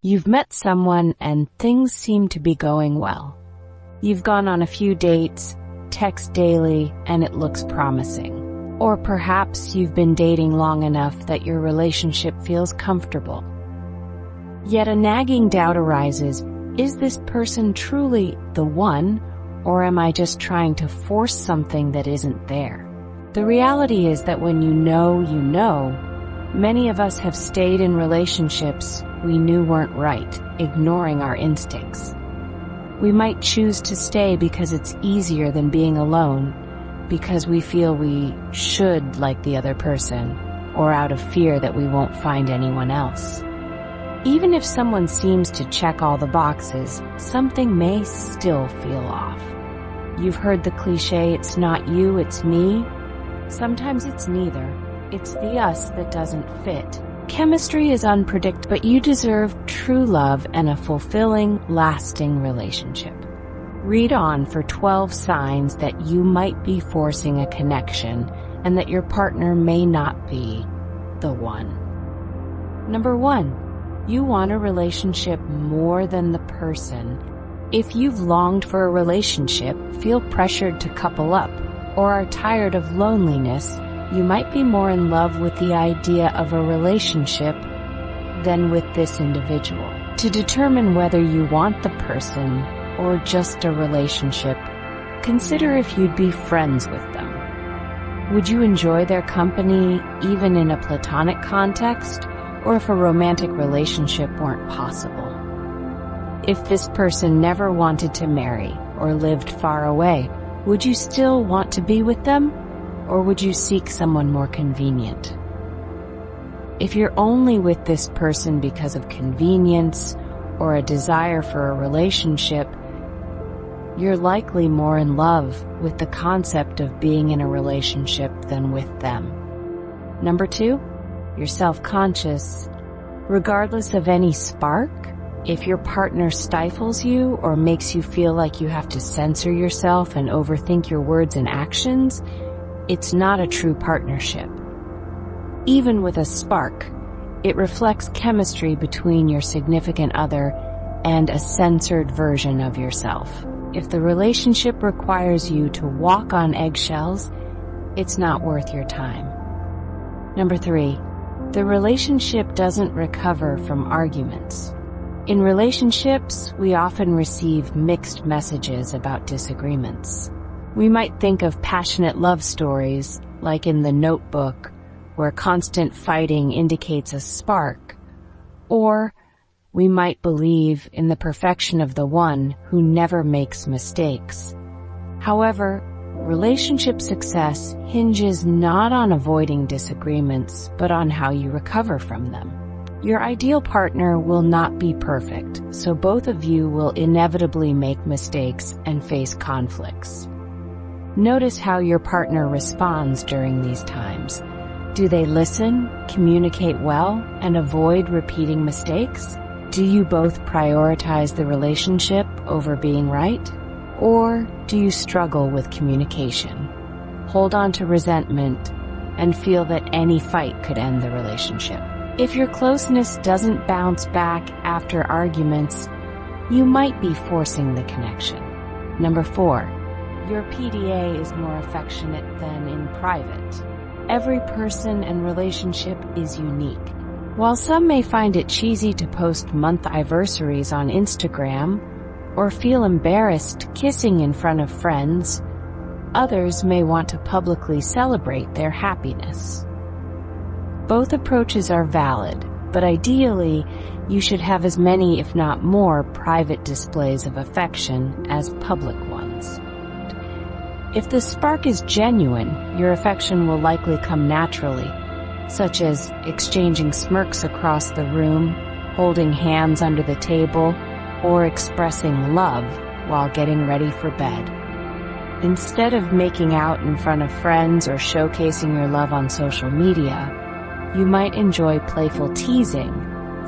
You've met someone and things seem to be going well. You've gone on a few dates, text daily, and it looks promising. Or perhaps you've been dating long enough that your relationship feels comfortable. Yet a nagging doubt arises, is this person truly the one, or am I just trying to force something that isn't there? The reality is that when you know, many of us have stayed in relationships we knew weren't right, ignoring our instincts. We might choose to stay because it's easier than being alone, because we feel we should like the other person, or out of fear that we won't find anyone else. Even if someone seems to check all the boxes, something may still feel off. You've heard the cliche, it's not you, it's me. Sometimes it's neither. It's the us that doesn't fit. Chemistry is unpredictable, but you deserve true love and a fulfilling, lasting relationship. Read on for 12 signs that you might be forcing a connection and that your partner may not be the one. Number 1, you want a relationship more than the person. If you've longed for a relationship, feel pressured to couple up, or are tired of loneliness, you might be more in love with the idea of a relationship than with this individual. To determine whether you want the person or just a relationship, consider if you'd be friends with them. Would you enjoy their company even in a platonic context, or if a romantic relationship weren't possible? If this person never wanted to marry or lived far away, would you still want to be with them? Or would you seek someone more convenient? If you're only with this person because of convenience or a desire for a relationship, you're likely more in love with the concept of being in a relationship than with them. Number 2, you're self-conscious. Regardless of any spark, if your partner stifles you or makes you feel like you have to censor yourself and overthink your words and actions, it's not a true partnership. Even with a spark, it reflects chemistry between your significant other and a censored version of yourself. If the relationship requires you to walk on eggshells, it's not worth your time. Number 3, the relationship doesn't recover from arguments. In relationships, we often receive mixed messages about disagreements. We might think of passionate love stories, like in The Notebook, where constant fighting indicates a spark, or we might believe in the perfection of the one who never makes mistakes. However, relationship success hinges not on avoiding disagreements, but on how you recover from them. Your ideal partner will not be perfect, so both of you will inevitably make mistakes and face conflicts. Notice how your partner responds during these times. Do they listen, communicate well, and avoid repeating mistakes? Do you both prioritize the relationship over being right? Or do you struggle with communication, hold on to resentment, and feel that any fight could end the relationship? If your closeness doesn't bounce back after arguments, you might be forcing the connection. Number 4. Your PDA is more affectionate than in private. Every person and relationship is unique. While some may find it cheesy to post month anniversaries on Instagram or feel embarrassed kissing in front of friends, others may want to publicly celebrate their happiness. Both approaches are valid, but ideally, you should have as many, if not more, private displays of affection as public ones. If the spark is genuine, your affection will likely come naturally, such as exchanging smirks across the room, holding hands under the table, or expressing love while getting ready for bed. Instead of making out in front of friends or showcasing your love on social media, you might enjoy playful teasing,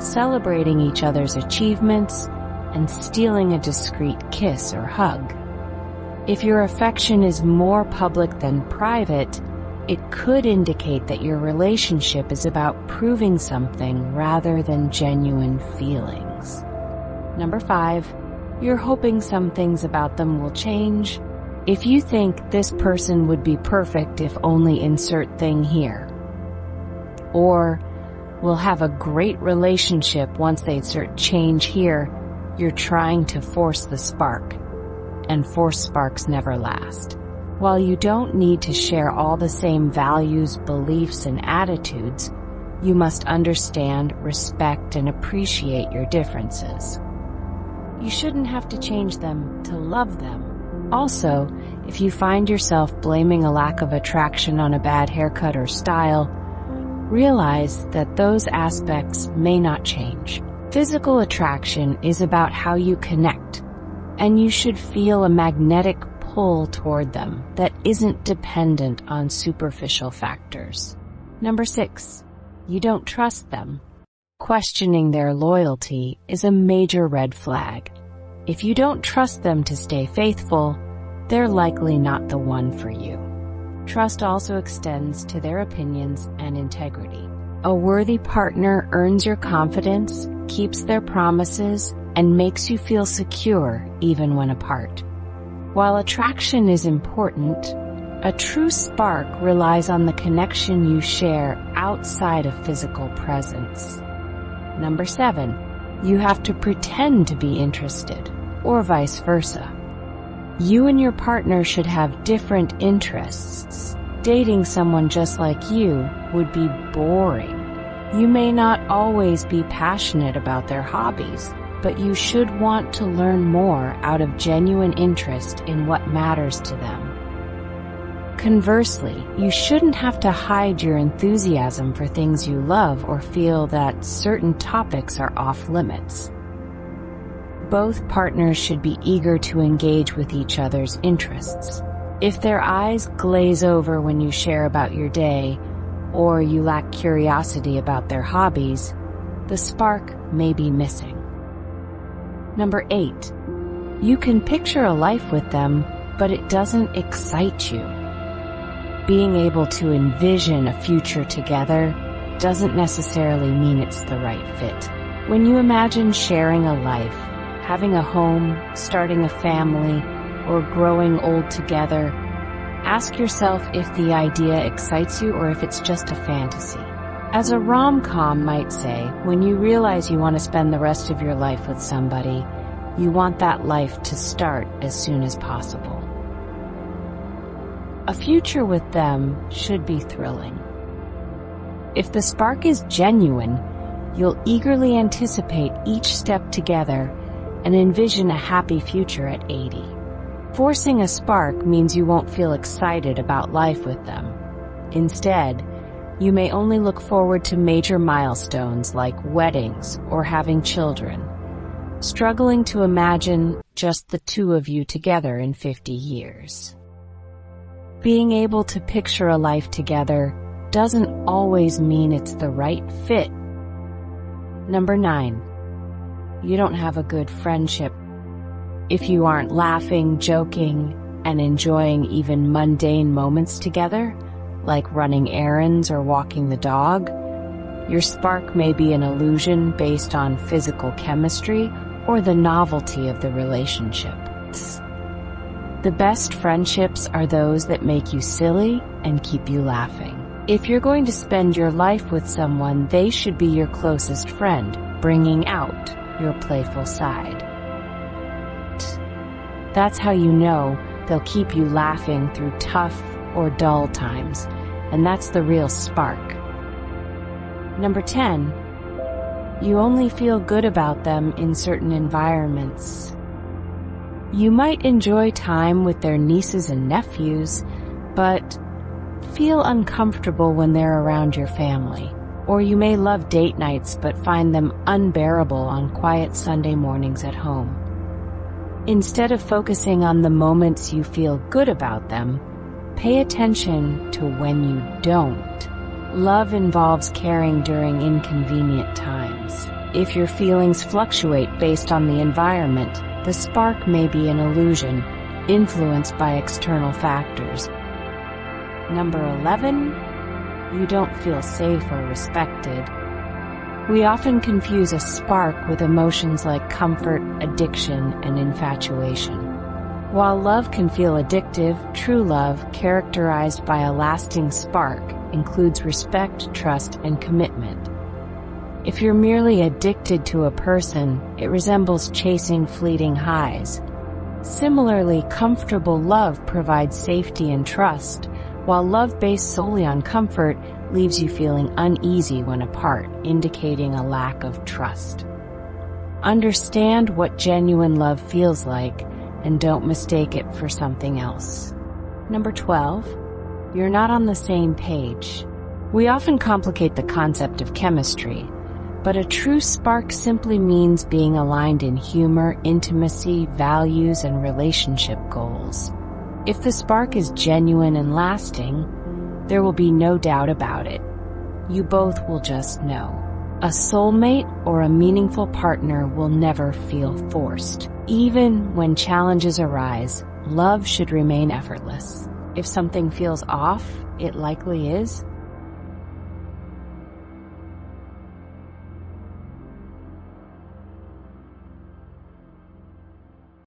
celebrating each other's achievements, and stealing a discreet kiss or hug. If your affection is more public than private, it could indicate that your relationship is about proving something rather than genuine feeling. things. Number 5, you're hoping some things about them will change. If you think this person would be perfect if only insert thing here, or will have a great relationship once they insert change here, you're trying to force the spark, and forced sparks never last. While you don't need to share all the same values, beliefs, and attitudes, you must understand, respect, and appreciate your differences. You shouldn't have to change them to love them. Also, if you find yourself blaming a lack of attraction on a bad haircut or style, realize that those aspects may not change. Physical attraction is about how you connect, and you should feel a magnetic pull toward them that isn't dependent on superficial factors. Number 6, you don't trust them. Questioning their loyalty is a major red flag. If you don't trust them to stay faithful, they're likely not the one for you. Trust also extends to their opinions and integrity. A worthy partner earns your confidence, keeps their promises, and makes you feel secure even when apart. While attraction is important, a true spark relies on the connection you share outside of physical presence. Number 7, you have to pretend to be interested, or vice versa. You and your partner should have different interests. Dating someone just like you would be boring. You may not always be passionate about their hobbies, but you should want to learn more out of genuine interest in what matters to them. Conversely, you shouldn't have to hide your enthusiasm for things you love or feel that certain topics are off limits. Both partners should be eager to engage with each other's interests. If their eyes glaze over when you share about your day, or you lack curiosity about their hobbies, the spark may be missing. Number 8, you can picture a life with them, but it doesn't excite you. Being able to envision a future together doesn't necessarily mean it's the right fit. When you imagine sharing a life, having a home, starting a family, or growing old together, ask yourself if the idea excites you or if it's just a fantasy. As a rom-com might say, when you realize you want to spend the rest of your life with somebody, you want that life to start as soon as possible. A future with them should be thrilling. If the spark is genuine, you'll eagerly anticipate each step together and envision a happy future at 80. Forcing a spark means you won't feel excited about life with them. Instead, you may only look forward to major milestones like weddings or having children, struggling to imagine just the two of you together in 50 years. Being able to picture a life together doesn't always mean it's the right fit. Number 9, you don't have a good friendship. If you aren't laughing, joking, and enjoying even mundane moments together, like running errands or walking the dog, your spark may be an illusion based on physical chemistry or the novelty of the relationship. The best friendships are those that make you silly and keep you laughing. If you're going to spend your life with someone, they should be your closest friend, bringing out your playful side. That's how you know they'll keep you laughing through tough or dull times, and that's the real spark. Number 10, you only feel good about them in certain environments. You might enjoy time with their nieces and nephews, but feel uncomfortable when they're around your family. Or you may love date nights but find them unbearable on quiet Sunday mornings at home. Instead of focusing on the moments you feel good about them, pay attention to when you don't. Love involves caring during inconvenient times. If your feelings fluctuate based on the environment, the spark may be an illusion, influenced by external factors. Number 11, you don't feel safe or respected. We often confuse a spark with emotions like comfort, addiction, and infatuation. While love can feel addictive, true love, characterized by a lasting spark, includes respect, trust, and commitment. If you're merely addicted to a person, it resembles chasing fleeting highs. Similarly, comfortable love provides safety and trust, while love based solely on comfort leaves you feeling uneasy when apart, indicating a lack of trust. Understand what genuine love feels like, and don't mistake it for something else. Number 12. You're not on the same page. We often complicate the concept of chemistry, but a true spark simply means being aligned in humor, intimacy, values, and relationship goals. If the spark is genuine and lasting, there will be no doubt about it. You both will just know. A soulmate or a meaningful partner will never feel forced. Even when challenges arise, love should remain effortless. If something feels off, it likely is.